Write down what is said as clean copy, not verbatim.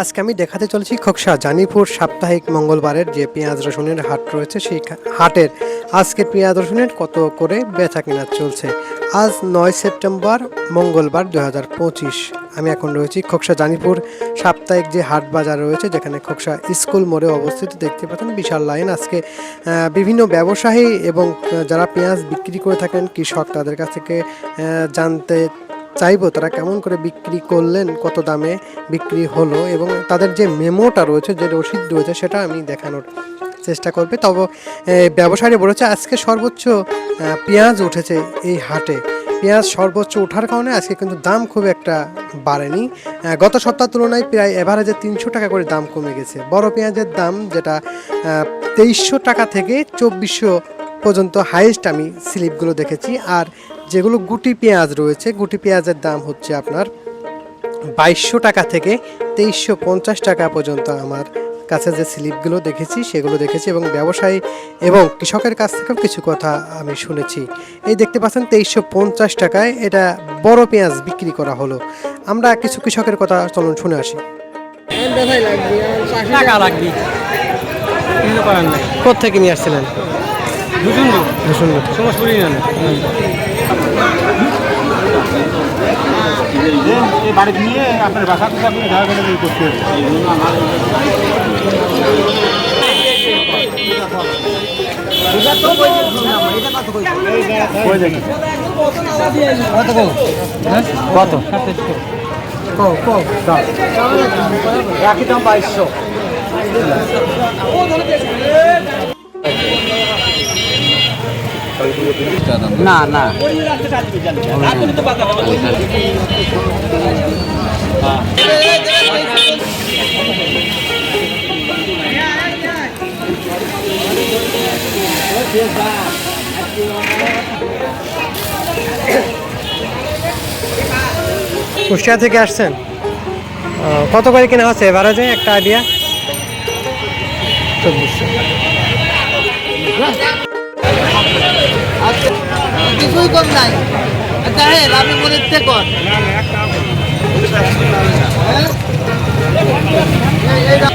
আজকে আমি দেখাতে চলেছি খোকসা জানিপুর সাপ্তাহিক মঙ্গলবারের যে পেঁয়াজ রসুনের হাট রয়েছে সেই হাটের আজকে পেঁয়াজ রসুনের কত করে বেচা কেনা চলছে। আজ 9 সেপ্টেম্বর মঙ্গলবার 2025। আমি এখন রয়েছি খোকসা জানিপুর সাপ্তাহিক যে হাট বাজার রয়েছে, যেখানে খোকসা স্কুল মোড়ে অবস্থিত। দেখতে পাচ্ছেন বিশাল লাইন। আজকে বিভিন্ন ব্যবসায়ী এবং যারা পেঁয়াজ বিক্রি করে থাকেন কৃষক, তাদের কাছ থেকে জানতে চাইবো তারা কেমন করে বিক্রি করলেন, কত দামে বিক্রি হলো, এবং তাদের যে মেমোটা রয়েছে, যে রসিদ রয়েছে, সেটা আমি দেখানোর চেষ্টা করবে। তবে ব্যবসায়ী বলেছে আজকে সর্বোচ্চ পেঁয়াজ উঠেছে এই হাটে। পেঁয়াজ সর্বোচ্চ ওঠার কারণে আজকে কিন্তু দাম খুব একটা বাড়েনি। গত সপ্তাহ তুলনায় প্রায় এভারেজে 300 টাকা করে দাম কমে গেছে। বড় পেঁয়াজের দাম যেটা 2300 টাকা থেকে 2400 পর্যন্ত হাইয়েস্ট আমি স্লিপগুলো দেখেছি। আর যেগুলো গুটি পেঁয়াজ রয়েছে, গুটি পেঁয়াজের দাম হচ্ছে আপনার 2200 টাকা থেকে 2350 টাকা পর্যন্ত আমার কাছে যে স্লিপগুলো দেখেছি সেগুলো দেখেছি, এবং ব্যবসায়ী এবং কৃষকের কাছ থেকেও কিছু কথা আমি শুনেছি। এই দেখতে পাচ্ছেন 2350 টাকায় এটা বড় পেঁয়াজ বিক্রি করা হলো। আমরা কিছু কৃষকের কথা চলুন শুনে আসি। কোথেকে নিয়ে আসছিলেন? বাড়ি নিয়ে আপনার বাসা থেকে আপনি ঢাকা করে করতে রাখি দাম 2200। না না কুষ্টিয়া থেকে আসছেন? কত করে কেনা হচ্ছে এভারেজে, একটা আইডিয়া? 2400। কিছুই কম নাই, দেখেন আপনি মনে কর না এটা